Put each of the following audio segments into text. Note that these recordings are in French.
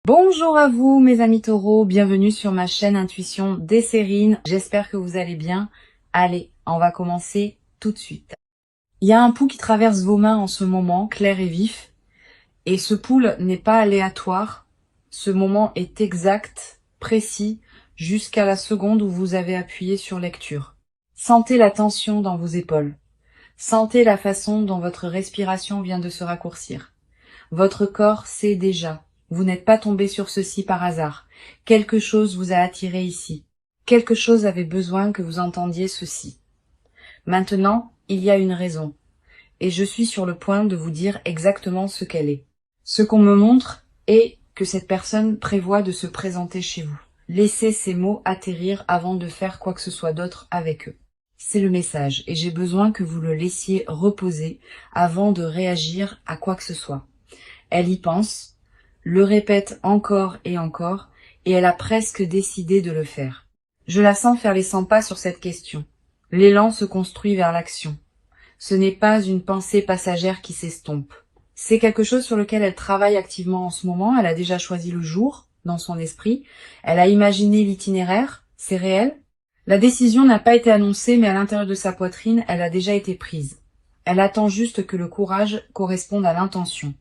Bonjour à vous mes amis taureaux, bienvenue sur ma chaîne Intuition Desserine. J'espère que vous allez bien. Allez, on va commencer tout de suite. Il y a un pouls qui traverse vos mains en ce moment, clair et vif. Et ce pouls n'est pas aléatoire. Ce moment est exact, précis, jusqu'à la seconde où vous avez appuyé sur lecture. Sentez la tension dans vos épaules. Sentez la façon dont votre respiration vient de se raccourcir. Votre corps sait déjà. Vous n'êtes pas tombé sur ceci par hasard. Quelque chose vous a attiré ici. Quelque chose avait besoin que vous entendiez ceci. Maintenant, il y a une raison. Et je suis sur le point de vous dire exactement ce qu'elle est. Ce qu'on me montre est que cette personne prévoit de se présenter chez vous. Laissez ces mots atterrir avant de faire quoi que ce soit d'autre avec eux. C'est le message et j'ai besoin que vous le laissiez reposer avant de réagir à quoi que ce soit. Elle y pense, le répète encore et encore, et elle a presque décidé de le faire. Je la sens faire les 100 pas sur cette question. L'élan se construit vers l'action. Ce n'est pas une pensée passagère qui s'estompe. C'est quelque chose sur lequel elle travaille activement en ce moment. Elle a déjà choisi le jour dans son esprit. Elle a imaginé l'itinéraire. C'est réel. La décision n'a pas été annoncée, mais à l'intérieur de sa poitrine, elle a déjà été prise. Elle attend juste que le courage corresponde à l'intention.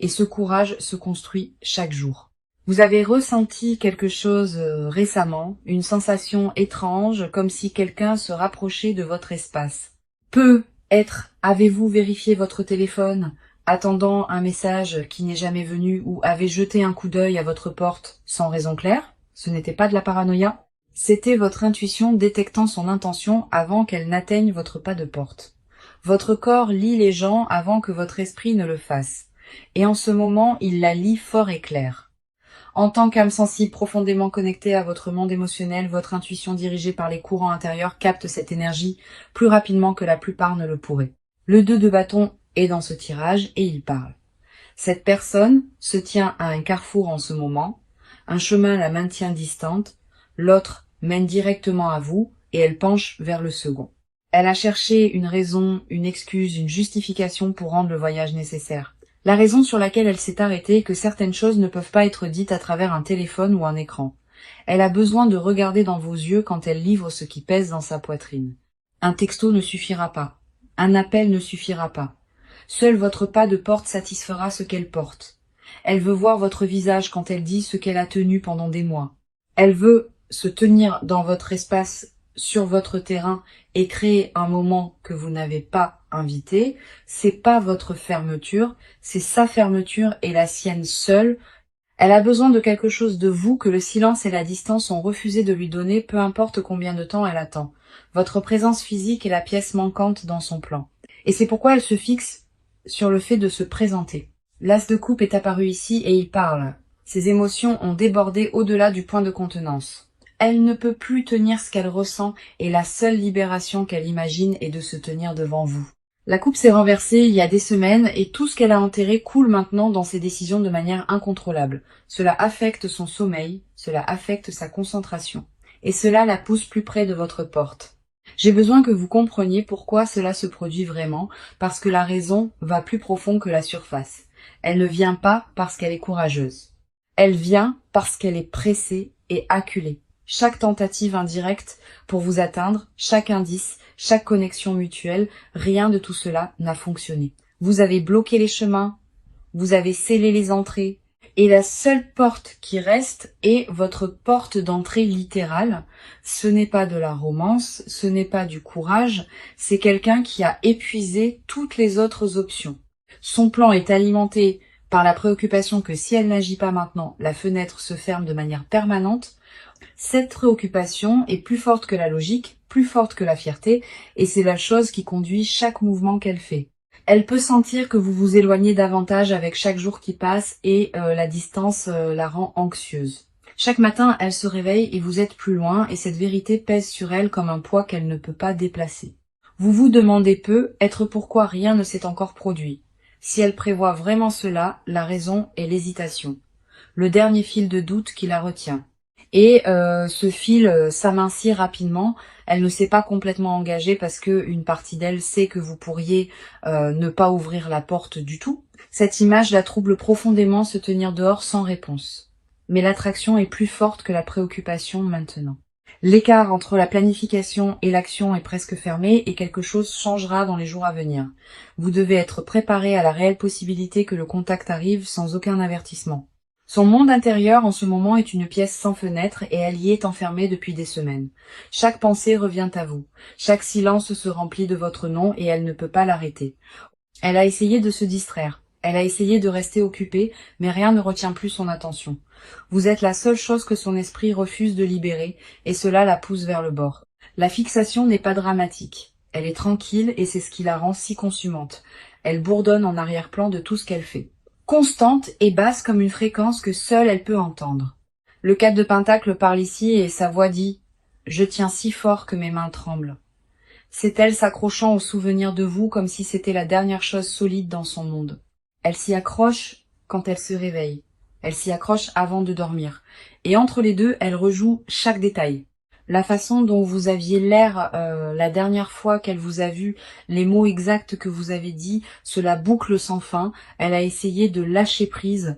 Et ce courage se construit chaque jour. Vous avez ressenti quelque chose récemment, une sensation étrange, comme si quelqu'un se rapprochait de votre espace. Avez-vous vérifié votre téléphone, attendant un message qui n'est jamais venu, ou avez jeté un coup d'œil à votre porte sans raison claire? Ce n'était pas de la paranoïa. C'était votre intuition détectant son intention avant qu'elle n'atteigne votre pas de porte. Votre corps lit les gens avant que votre esprit ne le fasse. Et en ce moment, il la lit fort et clair. En tant qu'âme sensible profondément connectée à votre monde émotionnel, votre intuition dirigée par les courants intérieurs capte cette énergie plus rapidement que la plupart ne le pourraient. Le 2 de bâton est dans ce tirage et il parle. Cette personne se tient à un carrefour en ce moment, un chemin la maintient distante, l'autre mène directement à vous et elle penche vers le second. Elle a cherché une raison, une excuse, une justification pour rendre le voyage nécessaire. La raison sur laquelle elle s'est arrêtée est que certaines choses ne peuvent pas être dites à travers un téléphone ou un écran. Elle a besoin de regarder dans vos yeux quand elle livre ce qui pèse dans sa poitrine. Un texto ne suffira pas. Un appel ne suffira pas. Seul votre pas de porte satisfera ce qu'elle porte. Elle veut voir votre visage quand elle dit ce qu'elle a tenu pendant des mois. Elle veut se tenir dans votre espace, sur votre terrain et créer un moment que vous n'avez pas invité. C'est pas votre fermeture, c'est sa fermeture et la sienne seule. Elle a besoin de quelque chose de vous que le silence et la distance ont refusé de lui donner, peu importe combien de temps elle attend. Votre présence physique est la pièce manquante dans son plan. Et c'est pourquoi elle se fixe sur le fait de se présenter. L'as de coupe est apparu ici et il parle. Ses émotions ont débordé au-delà du point de contenance. Elle ne peut plus tenir ce qu'elle ressent et la seule libération qu'elle imagine est de se tenir devant vous. La coupe s'est renversée il y a des semaines et tout ce qu'elle a enterré coule maintenant dans ses décisions de manière incontrôlable. Cela affecte son sommeil, cela affecte sa concentration. Et cela la pousse plus près de votre porte. J'ai besoin que vous compreniez pourquoi cela se produit vraiment, parce que la raison va plus profond que la surface. Elle ne vient pas parce qu'elle est courageuse. Elle vient parce qu'elle est pressée et acculée. Chaque tentative indirecte pour vous atteindre, chaque indice, chaque connexion mutuelle, rien de tout cela n'a fonctionné. Vous avez bloqué les chemins, vous avez scellé les entrées, et la seule porte qui reste est votre porte d'entrée littérale. Ce n'est pas de la romance, ce n'est pas du courage, c'est quelqu'un qui a épuisé toutes les autres options. Son plan est alimenté par la préoccupation que si elle n'agit pas maintenant, la fenêtre se ferme de manière permanente. Cette préoccupation est plus forte que la logique, plus forte que la fierté, et c'est la chose qui conduit chaque mouvement qu'elle fait. Elle peut sentir que vous vous éloignez davantage avec chaque jour qui passe et la distance la rend anxieuse. Chaque matin, elle se réveille et vous êtes plus loin et cette vérité pèse sur elle comme un poids qu'elle ne peut pas déplacer. Vous vous demandez peut-être pourquoi rien ne s'est encore produit. Si elle prévoit vraiment cela, la raison est l'hésitation. Le dernier fil de doute qui la retient. Et ce fil s'amincit rapidement. Elle ne s'est pas complètement engagée parce que une partie d'elle sait que vous pourriez ne pas ouvrir la porte du tout. Cette image la trouble profondément, se tenir dehors sans réponse. mais l'attraction est plus forte que la préoccupation maintenant. L'écart entre la planification et l'action est presque fermé et quelque chose changera dans les jours à venir. Vous devez être préparé à la réelle possibilité que le contact arrive sans aucun avertissement. Son monde intérieur en ce moment est une pièce sans fenêtre et elle y est enfermée depuis des semaines. Chaque pensée revient à vous. Chaque silence se remplit de votre nom et elle ne peut pas l'arrêter. Elle a essayé de se distraire. Elle a essayé de rester occupée, mais rien ne retient plus son attention. Vous êtes la seule chose que son esprit refuse de libérer, et cela la pousse vers le bord. La fixation n'est pas dramatique. Elle est tranquille et c'est ce qui la rend si consumante. Elle bourdonne en arrière-plan de tout ce qu'elle fait. Constante et basse comme une fréquence que seule elle peut entendre. Le 4 de Pentacle parle ici et sa voix dit « Je tiens si fort que mes mains tremblent ». C'est elle s'accrochant au souvenir de vous comme si c'était la dernière chose solide dans son monde. Elle s'y accroche quand elle se réveille. Elle s'y accroche avant de dormir. Et entre les deux, elle rejoue chaque détail. La façon dont vous aviez l'air la dernière fois qu'elle vous a vu, les mots exacts que vous avez dit, cela boucle sans fin. Elle a essayé de lâcher prise.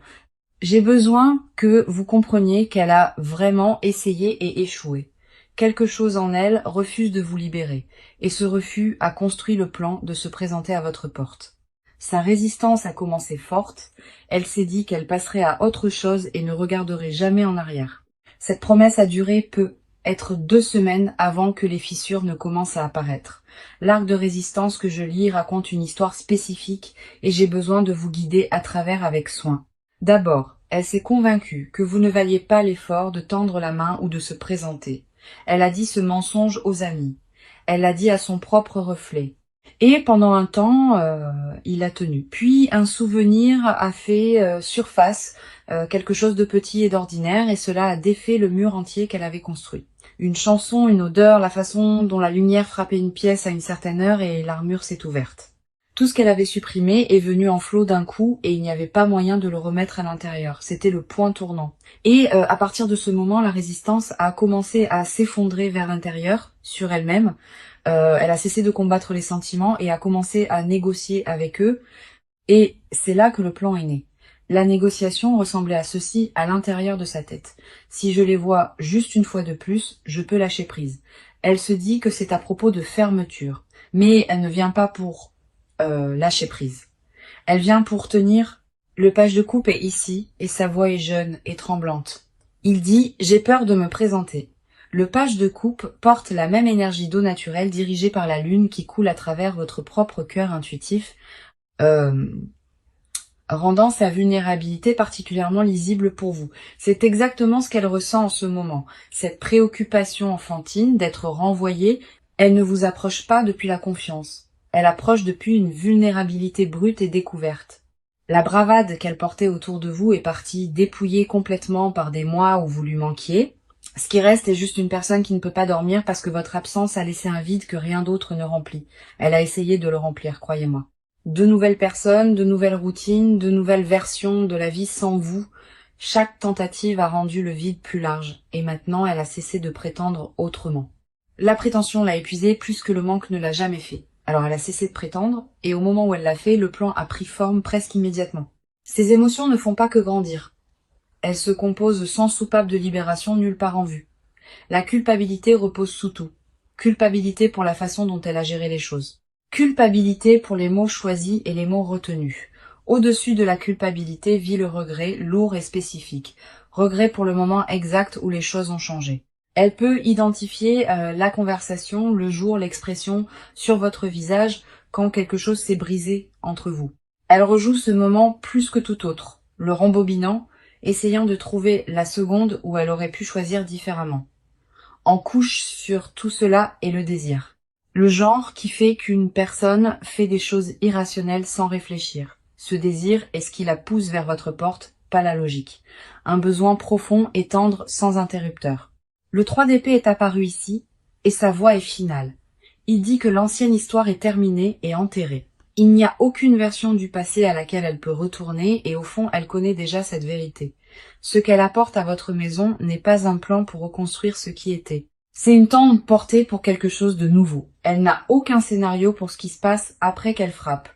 J'ai besoin que vous compreniez qu'elle a vraiment essayé et échoué. Quelque chose en elle refuse de vous libérer, et ce refus a construit le plan de se présenter à votre porte. Sa résistance a commencé forte, elle s'est dit qu'elle passerait à autre chose et ne regarderait jamais en arrière. Cette promesse a duré peut être 2 semaines avant que les fissures ne commencent à apparaître. L'arc de résistance que je lis raconte une histoire spécifique et j'ai besoin de vous guider à travers avec soin. D'abord, elle s'est convaincue que vous ne valiez pas l'effort de tendre la main ou de se présenter. Elle a dit ce mensonge aux amis. Elle l'a dit à son propre reflet. Et pendant un temps, il a tenu. Puis un souvenir a fait surface, quelque chose de petit et d'ordinaire, et cela a défait le mur entier qu'elle avait construit. Une chanson, une odeur, la façon dont la lumière frappait une pièce à une certaine heure et l'armure s'est ouverte. Tout ce qu'elle avait supprimé est venu en flot d'un coup et il n'y avait pas moyen de le remettre à l'intérieur. C'était le point tournant. Et à partir de ce moment, la résistance a commencé à s'effondrer vers l'intérieur, sur elle-même. Elle a cessé de combattre les sentiments et a commencé à négocier avec eux. Et c'est là que le plan est né. La négociation ressemblait à ceci à l'intérieur de sa tête. Si je les vois juste une fois de plus, je peux lâcher prise. Elle se dit que c'est à propos de fermeture. Mais elle ne vient pas pour lâcher prise. Elle vient pour tenir. Le page de coupe est ici et sa voix est jeune et tremblante. Il dit « J'ai peur de me présenter ». Le page de coupe porte la même énergie d'eau naturelle dirigée par la lune qui coule à travers votre propre cœur intuitif, rendant sa vulnérabilité particulièrement lisible pour vous. C'est exactement ce qu'elle ressent en ce moment. Cette préoccupation enfantine d'être renvoyée, elle ne vous approche pas depuis la confiance. Elle approche depuis une vulnérabilité brute et découverte. La bravade qu'elle portait autour de vous est partie dépouillée complètement par des mois où vous lui manquiez. Ce qui reste est juste une personne qui ne peut pas dormir parce que votre absence a laissé un vide que rien d'autre ne remplit. Elle a essayé de le remplir, croyez-moi. De nouvelles personnes, de nouvelles routines, de nouvelles versions de la vie sans vous. Chaque tentative a rendu le vide plus large, et maintenant elle a cessé de prétendre autrement. La prétention l'a épuisée plus que le manque ne l'a jamais fait. Alors elle a cessé de prétendre, et au moment où elle l'a fait, le plan a pris forme presque immédiatement. Ces émotions ne font pas que grandir. Elles se composent sans soupape de libération nulle part en vue. La culpabilité repose sous tout. Culpabilité pour la façon dont elle a géré les choses. Culpabilité pour les mots choisis et les mots retenus. Au-dessus de la culpabilité vit le regret, lourd et spécifique. Regret pour le moment exact où les choses ont changé. Elle peut identifier la conversation, le jour, l'expression sur votre visage quand quelque chose s'est brisé entre vous. Elle rejoue ce moment plus que tout autre, le rembobinant, essayant de trouver la seconde où elle aurait pu choisir différemment. En couche sur tout cela est le désir. Le genre qui fait qu'une personne fait des choses irrationnelles sans réfléchir. Ce désir est ce qui la pousse vers votre porte, pas la logique. Un besoin profond et tendre sans interrupteur. Le 3 d'épée est apparu ici, et sa voix est finale. Il dit que l'ancienne histoire est terminée et enterrée. Il n'y a aucune version du passé à laquelle elle peut retourner et au fond elle connaît déjà cette vérité. Ce qu'elle apporte à votre maison n'est pas un plan pour reconstruire ce qui était. C'est une tente portée pour quelque chose de nouveau. Elle n'a aucun scénario pour ce qui se passe après qu'elle frappe.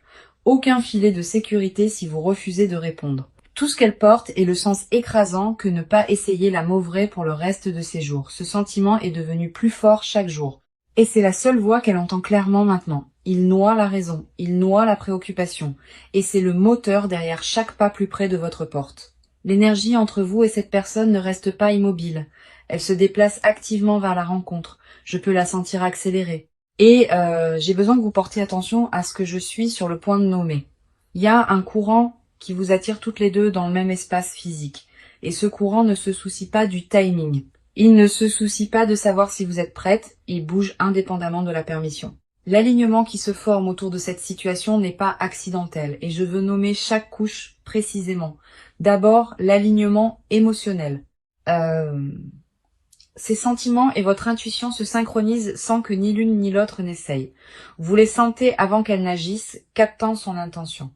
Aucun filet de sécurité si vous refusez de répondre. Tout ce qu'elle porte est le sens écrasant que ne pas essayer la mauvaise pour le reste de ses jours. Ce sentiment est devenu plus fort chaque jour. Et c'est la seule voix qu'elle entend clairement maintenant. Il noie la raison, il noie la préoccupation. Et c'est le moteur derrière chaque pas plus près de votre porte. L'énergie entre vous et cette personne ne reste pas immobile. Elle se déplace activement vers la rencontre. Je peux la sentir accélérer. Et j'ai besoin que vous portiez attention à ce que je suis sur le point de nommer. Il y a un courant qui vous attire toutes les deux dans le même espace physique. Et ce courant ne se soucie pas du timing. Il ne se soucie pas de savoir si vous êtes prête, il bouge indépendamment de la permission. L'alignement qui se forme autour de cette situation n'est pas accidentel et je veux nommer chaque couche précisément. D'abord, l'alignement émotionnel. Ces sentiments et votre intuition se synchronisent sans que ni l'une ni l'autre n'essaye. Vous les sentez avant qu'elles n'agissent, captant son intention.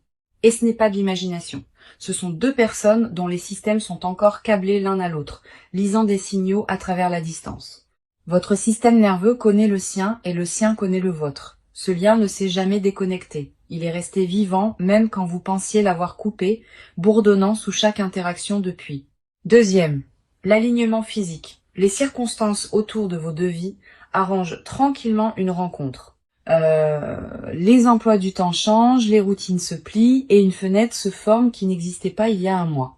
Et ce n'est pas de l'imagination. Ce sont deux personnes dont les systèmes sont encore câblés l'un à l'autre, lisant des signaux à travers la distance. Votre système nerveux connaît le sien et le sien connaît le vôtre. Ce lien ne s'est jamais déconnecté. Il est resté vivant même quand vous pensiez l'avoir coupé, bourdonnant sous chaque interaction depuis. Deuxième, l'alignement physique. Les circonstances autour de vos deux vies arrangent tranquillement une rencontre. Les emplois du temps changent, les routines se plient et une fenêtre se forme qui n'existait pas il y a un mois.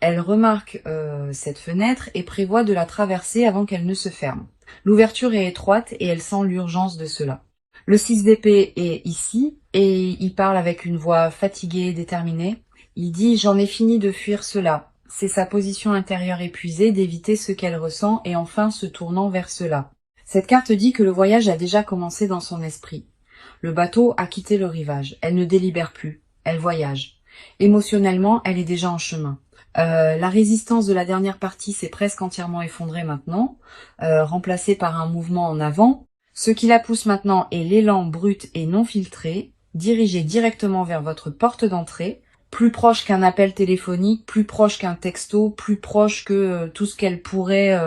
Elle remarque cette fenêtre et prévoit de la traverser avant qu'elle ne se ferme. L'ouverture est étroite et elle sent l'urgence de cela. Le 6 d'épée est ici et il parle avec une voix fatiguée et déterminée. Il dit « J'en ai fini de fuir cela ». C'est sa position intérieure épuisée d'éviter ce qu'elle ressent et enfin se tournant vers cela. Cette carte dit que le voyage a déjà commencé dans son esprit. Le bateau a quitté le rivage. Elle ne délibère plus. Elle voyage. Émotionnellement, elle est déjà en chemin. La résistance de la dernière partie s'est presque entièrement effondrée maintenant, remplacée par un mouvement en avant. Ce qui la pousse maintenant est l'élan brut et non filtré, dirigé directement vers votre porte d'entrée, plus proche qu'un appel téléphonique, plus proche qu'un texto, plus proche que tout ce qu'elle pourrait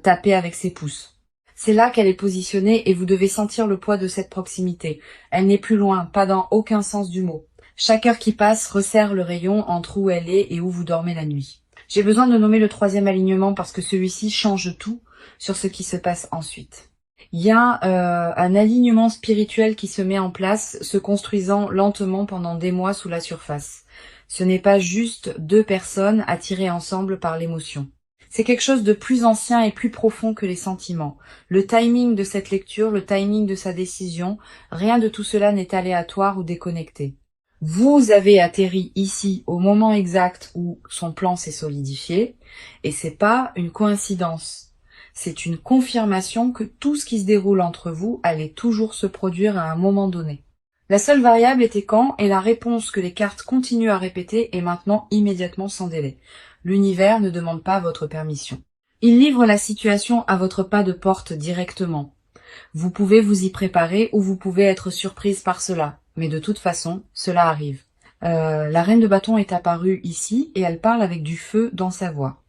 taper avec ses pouces. C'est là qu'elle est positionnée et vous devez sentir le poids de cette proximité. Elle n'est plus loin, pas dans aucun sens du mot. Chaque heure qui passe resserre le rayon entre où elle est et où vous dormez la nuit. J'ai besoin de nommer le troisième alignement parce que celui-ci change tout sur ce qui se passe ensuite. Il y a un alignement spirituel qui se met en place, se construisant lentement pendant des mois sous la surface. Ce n'est pas juste deux personnes attirées ensemble par l'émotion. C'est quelque chose de plus ancien et plus profond que les sentiments. Le timing de cette lecture, le timing de sa décision, rien de tout cela n'est aléatoire ou déconnecté. Vous avez atterri ici au moment exact où son plan s'est solidifié, et c'est pas une coïncidence. C'est une confirmation que tout ce qui se déroule entre vous allait toujours se produire à un moment donné. La seule variable était quand, et la réponse que les cartes continuent à répéter est maintenant immédiatement sans délai. L'univers ne demande pas votre permission. Il livre la situation à votre pas de porte directement. Vous pouvez vous y préparer ou vous pouvez être surprise par cela, mais de toute façon, cela arrive. La reine de bâton est apparue ici et elle parle avec du feu dans sa voix.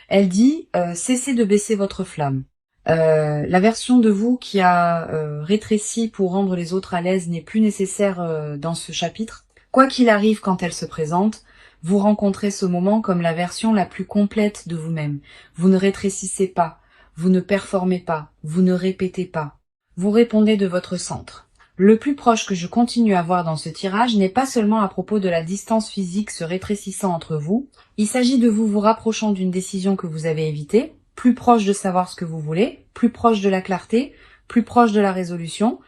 Elle dit cessez de baisser votre flamme. La version de vous qui a rétréci pour rendre les autres à l'aise n'est plus nécessaire dans ce chapitre. Quoi qu'il arrive quand elle se présente, vous rencontrez ce moment comme la version la plus complète de vous-même. Vous ne rétrécissez pas, vous ne performez pas, vous ne répétez pas. Vous répondez de votre centre. Le plus proche que je continue à voir dans ce tirage n'est pas seulement à propos de la distance physique se rétrécissant entre vous, il s'agit de vous rapprochant d'une décision que vous avez évitée, plus proche de savoir ce que vous voulez, plus proche de la clarté, plus proche de la résolution,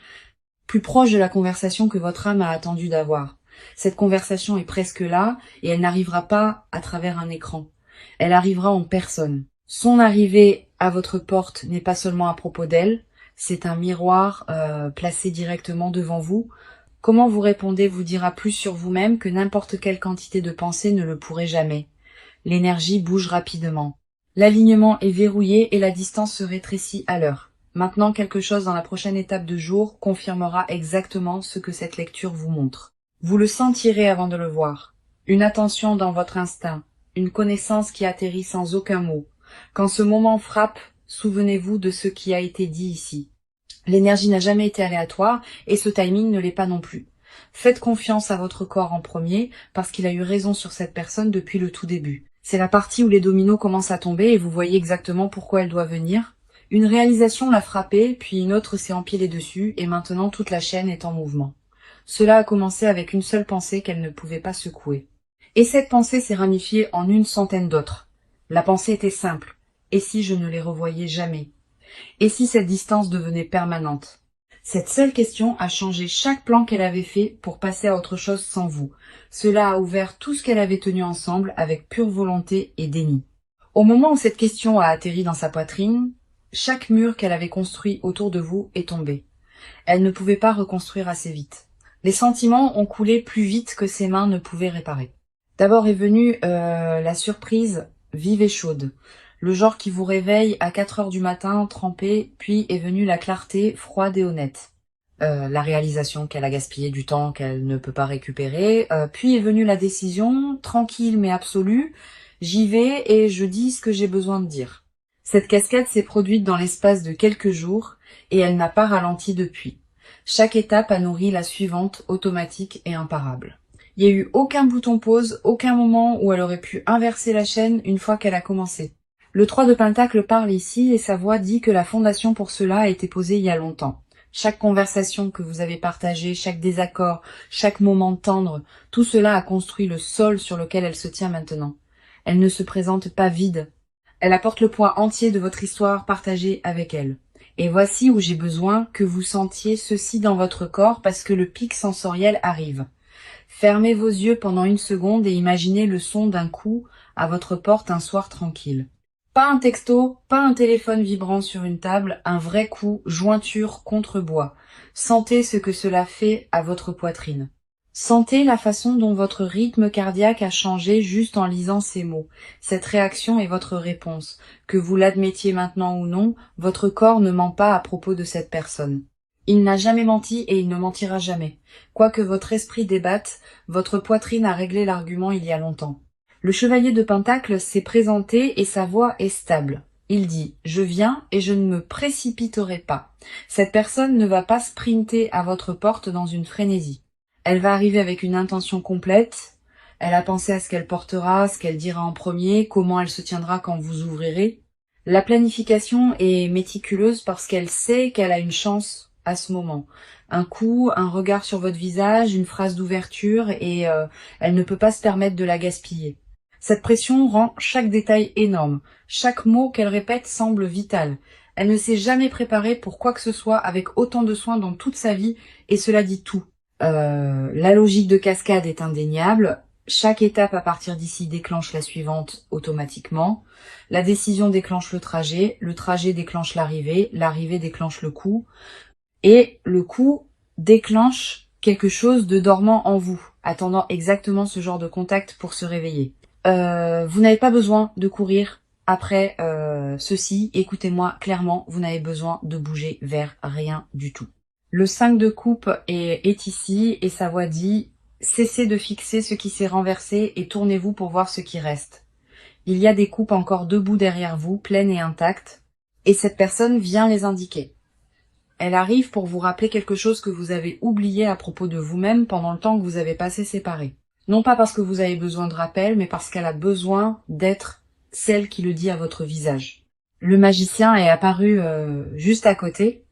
plus proche de la conversation que votre âme a attendu d'avoir. Cette conversation est presque là et elle n'arrivera pas à travers un écran. Elle arrivera en personne. Son arrivée à votre porte n'est pas seulement à propos d'elle, c'est un miroir placé directement devant vous. Comment vous répondez vous dira plus sur vous-même que n'importe quelle quantité de pensée ne le pourrait jamais. L'énergie bouge rapidement. L'alignement est verrouillé et la distance se rétrécit à l'heure. Maintenant, quelque chose dans la prochaine étape de jour confirmera exactement ce que cette lecture vous montre. Vous le sentirez avant de le voir. Une attention dans votre instinct, une connaissance qui atterrit sans aucun mot. Quand ce moment frappe, souvenez-vous de ce qui a été dit ici. L'énergie n'a jamais été aléatoire et ce timing ne l'est pas non plus. Faites confiance à votre corps en premier, parce qu'il a eu raison sur cette personne depuis le tout début. C'est la partie où les dominos commencent à tomber et vous voyez exactement pourquoi elle doit venir. Une réalisation l'a frappée, puis une autre s'est empilée dessus, et maintenant toute la chaîne est en mouvement. Cela a commencé avec une seule pensée qu'elle ne pouvait pas secouer. Et cette pensée s'est ramifiée en une centaine d'autres. La pensée était simple. Et si je ne les revoyais jamais? Et si cette distance devenait permanente? Cette seule question a changé chaque plan qu'elle avait fait pour passer à autre chose sans vous. Cela a ouvert tout ce qu'elle avait tenu ensemble avec pure volonté et déni. Au moment où cette question a atterri dans sa poitrine, chaque mur qu'elle avait construit autour de vous est tombé. Elle ne pouvait pas reconstruire assez vite. Les sentiments ont coulé plus vite que ses mains ne pouvaient réparer. D'abord est venue la surprise vive et chaude. Le genre qui vous réveille à 4 heures du matin, trempé, puis est venue la clarté froide et honnête. La réalisation qu'elle a gaspillé du temps qu'elle ne peut pas récupérer, puis est venue la décision, tranquille mais absolue, j'y vais et je dis ce que j'ai besoin de dire. Cette cascade s'est produite dans l'espace de quelques jours, et elle n'a pas ralenti depuis. Chaque étape a nourri la suivante, automatique et imparable. Il n'y a eu aucun bouton pause, aucun moment où elle aurait pu inverser la chaîne une fois qu'elle a commencé. Le 3 de Pentacle parle ici et sa voix dit que la fondation pour cela a été posée il y a longtemps. Chaque conversation que vous avez partagée, chaque désaccord, chaque moment tendre, tout cela a construit le sol sur lequel elle se tient maintenant. Elle ne se présente pas vide. Elle apporte le poids entier de votre histoire partagée avec elle. Et voici où j'ai besoin que vous sentiez ceci dans votre corps parce que le pic sensoriel arrive. Fermez vos yeux pendant une seconde et imaginez le son d'un coup à votre porte un soir tranquille. Pas un texto, pas un téléphone vibrant sur une table, un vrai coup, jointure contre bois. Sentez ce que cela fait à votre poitrine. Sentez la façon dont votre rythme cardiaque a changé juste en lisant ces mots. Cette réaction est votre réponse. Que vous l'admettiez maintenant ou non, votre corps ne ment pas à propos de cette personne. Il n'a jamais menti et il ne mentira jamais. Quoique votre esprit débatte, votre poitrine a réglé l'argument il y a longtemps. Le chevalier de Pentacle s'est présenté et sa voix est stable. Il dit « Je viens et je ne me précipiterai pas ». Cette personne ne va pas sprinter à votre porte dans une frénésie. Elle va arriver avec une intention complète. Elle a pensé à ce qu'elle portera, ce qu'elle dira en premier, comment elle se tiendra quand vous ouvrirez. La planification est méticuleuse parce qu'elle sait qu'elle a une chance à ce moment. Un coup, un regard sur votre visage, une phrase d'ouverture et elle ne peut pas se permettre de la gaspiller. Cette pression rend chaque détail énorme. Chaque mot qu'elle répète semble vital. Elle ne s'est jamais préparée pour quoi que ce soit avec autant de soin dans toute sa vie et cela dit tout. La logique de cascade est indéniable. Chaque étape à partir d'ici déclenche la suivante automatiquement. La décision déclenche le trajet déclenche l'arrivée déclenche le coup, et le coup déclenche quelque chose de dormant en vous, attendant exactement ce genre de contact pour se réveiller. Vous n'avez pas besoin de courir après ceci, écoutez-moi clairement, vous n'avez besoin de bouger vers rien du tout. Le 5 de coupe est ici et sa voix dit « Cessez de fixer ce qui s'est renversé et tournez-vous pour voir ce qui reste. Il y a des coupes encore debout derrière vous, pleines et intactes, et cette personne vient les indiquer. Elle arrive pour vous rappeler quelque chose que vous avez oublié à propos de vous-même pendant le temps que vous avez passé séparés. Non pas parce que vous avez besoin de rappel, mais parce qu'elle a besoin d'être celle qui le dit à votre visage. » Le magicien est apparu juste à côté,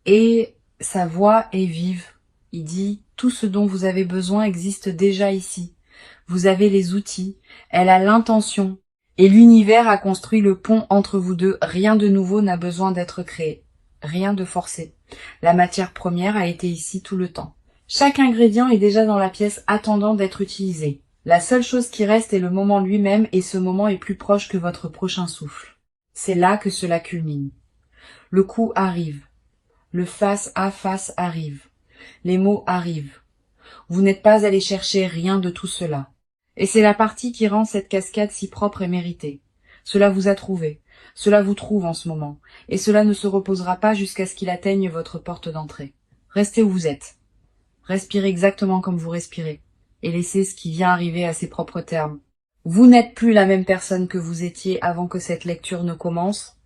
et sa voix est vive. Il dit « Tout ce dont vous avez besoin existe déjà ici. Vous avez les outils. Elle a l'intention. Et l'univers a construit le pont entre vous deux. Rien de nouveau n'a besoin d'être créé. Rien de forcé. La matière première a été ici tout le temps. Chaque ingrédient est déjà dans la pièce attendant d'être utilisé. La seule chose qui reste est le moment lui-même et ce moment est plus proche que votre prochain souffle. C'est là que cela culmine. Le coup arrive. Le face à face arrive. Les mots arrivent. Vous n'êtes pas allé chercher rien de tout cela. Et c'est la partie qui rend cette cascade si propre et méritée. Cela vous a trouvé. Cela vous trouve en ce moment. Et cela ne se reposera pas jusqu'à ce qu'il atteigne votre porte d'entrée. Restez où vous êtes. Respirez exactement comme vous respirez. Et laissez ce qui vient arriver à ses propres termes. Vous n'êtes plus la même personne que vous étiez avant que cette lecture ne commence.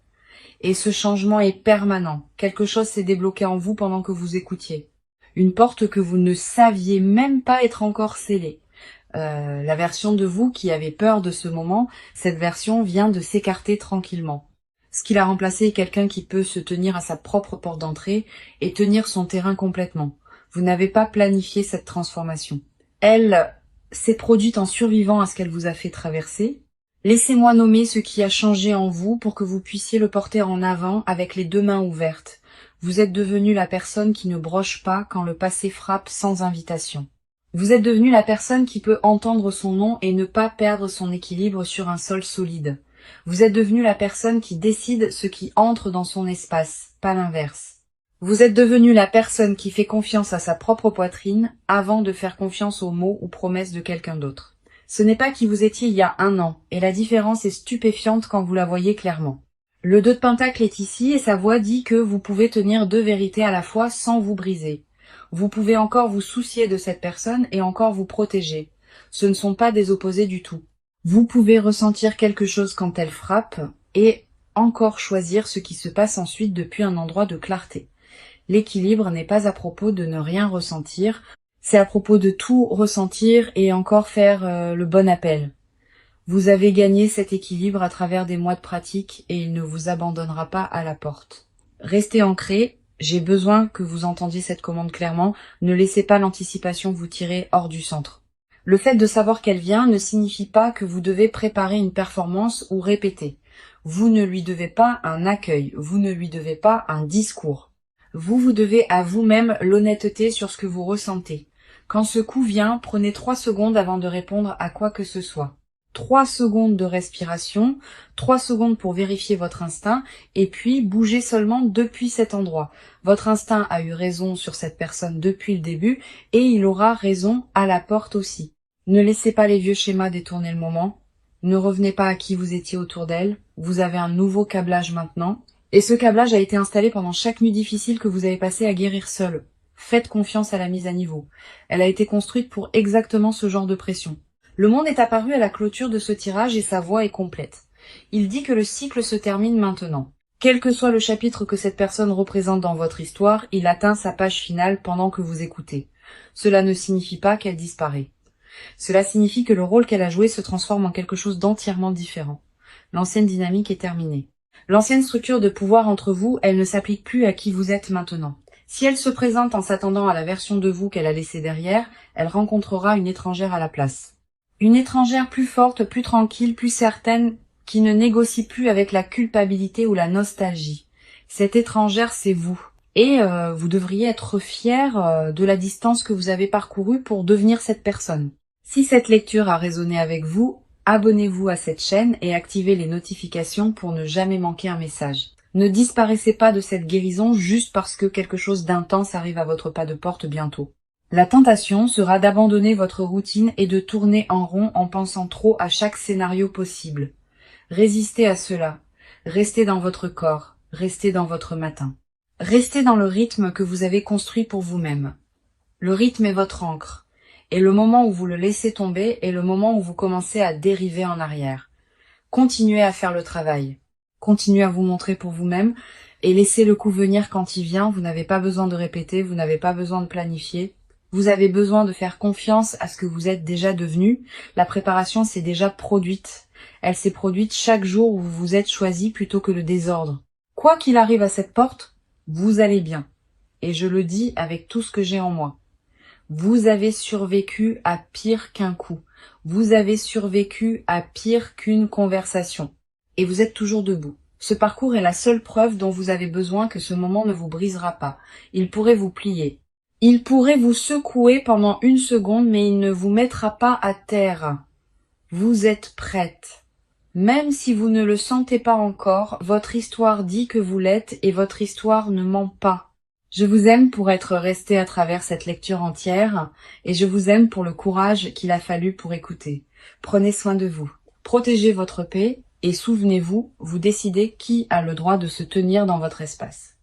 Et ce changement est permanent. Quelque chose s'est débloqué en vous pendant que vous écoutiez. Une porte que vous ne saviez même pas être encore scellée. La version de vous qui avait peur de ce moment, cette version vient de s'écarter tranquillement. Ce qui l'a remplacé est quelqu'un qui peut se tenir à sa propre porte d'entrée et tenir son terrain complètement. Vous n'avez pas planifié cette transformation. Elle s'est produite en survivant à ce qu'elle vous a fait traverser. Laissez-moi nommer ce qui a changé en vous pour que vous puissiez le porter en avant avec les deux mains ouvertes. Vous êtes devenu la personne qui ne broche pas quand le passé frappe sans invitation. Vous êtes devenu la personne qui peut entendre son nom et ne pas perdre son équilibre sur un sol solide. Vous êtes devenu la personne qui décide ce qui entre dans son espace, pas l'inverse. Vous êtes devenu la personne qui fait confiance à sa propre poitrine avant de faire confiance aux mots ou promesses de quelqu'un d'autre. Ce n'est pas qui vous étiez il y a 1 an, et la différence est stupéfiante quand vous la voyez clairement. Le 2 de Pentacle est ici et sa voix dit que vous pouvez tenir 2 vérités à la fois sans vous briser. Vous pouvez encore vous soucier de cette personne et encore vous protéger. Ce ne sont pas des opposés du tout. Vous pouvez ressentir quelque chose quand elle frappe et encore choisir ce qui se passe ensuite depuis un endroit de clarté. L'équilibre n'est pas à propos de ne rien ressentir, c'est à propos de tout ressentir et encore faire le bon appel. Vous avez gagné cet équilibre à travers des mois de pratique et il ne vous abandonnera pas à la porte. Restez ancré, j'ai besoin que vous entendiez cette commande clairement, ne laissez pas l'anticipation vous tirer hors du centre. Le fait de savoir qu'elle vient ne signifie pas que vous devez préparer une performance ou répéter. Vous ne lui devez pas un accueil, vous ne lui devez pas un discours. Vous devez à vous-même l'honnêteté sur ce que vous ressentez. Quand ce coup vient, prenez 3 secondes avant de répondre à quoi que ce soit. 3 secondes de respiration, 3 secondes pour vérifier votre instinct, et puis bougez seulement depuis cet endroit. Votre instinct a eu raison sur cette personne depuis le début, et il aura raison à la porte aussi. Ne laissez pas les vieux schémas détourner le moment. Ne revenez pas à qui vous étiez autour d'elle. Vous avez un nouveau câblage maintenant. Et ce câblage a été installé pendant chaque nuit difficile que vous avez passé à guérir seul. Faites confiance à la mise à niveau. Elle a été construite pour exactement ce genre de pression. Le monde est apparu à la clôture de ce tirage et sa voix est complète. Il dit que le cycle se termine maintenant. Quel que soit le chapitre que cette personne représente dans votre histoire, il atteint sa page finale pendant que vous écoutez. Cela ne signifie pas qu'elle disparaît. Cela signifie que le rôle qu'elle a joué se transforme en quelque chose d'entièrement différent. L'ancienne dynamique est terminée. L'ancienne structure de pouvoir entre vous, elle ne s'applique plus à qui vous êtes maintenant. Si elle se présente en s'attendant à la version de vous qu'elle a laissée derrière, elle rencontrera une étrangère à la place. Une étrangère plus forte, plus tranquille, plus certaine, qui ne négocie plus avec la culpabilité ou la nostalgie. Cette étrangère, c'est vous. Et vous devriez être fier de la distance que vous avez parcourue pour devenir cette personne. Si cette lecture a résonné avec vous, abonnez-vous à cette chaîne et activez les notifications pour ne jamais manquer un message. Ne disparaissez pas de cette guérison juste parce que quelque chose d'intense arrive à votre pas de porte bientôt. La tentation sera d'abandonner votre routine et de tourner en rond en pensant trop à chaque scénario possible. Résistez à cela. Restez dans votre corps. Restez dans votre matin. Restez dans le rythme que vous avez construit pour vous-même. Le rythme est votre ancre. Et le moment où vous le laissez tomber est le moment où vous commencez à dériver en arrière. Continuez à faire le travail. Continuez à vous montrer pour vous-même et laissez le coup venir quand il vient. Vous n'avez pas besoin de répéter, vous n'avez pas besoin de planifier. Vous avez besoin de faire confiance à ce que vous êtes déjà devenu. La préparation s'est déjà produite. Elle s'est produite chaque jour où vous vous êtes choisi plutôt que le désordre. Quoi qu'il arrive à cette porte, vous allez bien. Et je le dis avec tout ce que j'ai en moi. Vous avez survécu à pire qu'un coup. Vous avez survécu à pire qu'une conversation. Et vous êtes toujours debout. Ce parcours est la seule preuve dont vous avez besoin que ce moment ne vous brisera pas. Il pourrait vous plier. Il pourrait vous secouer pendant 1 seconde, mais il ne vous mettra pas à terre. Vous êtes prête. Même si vous ne le sentez pas encore, votre histoire dit que vous l'êtes et votre histoire ne ment pas. Je vous aime pour être resté à travers cette lecture entière et je vous aime pour le courage qu'il a fallu pour écouter. Prenez soin de vous. Protégez votre paix et souvenez-vous, vous décidez qui a le droit de se tenir dans votre espace.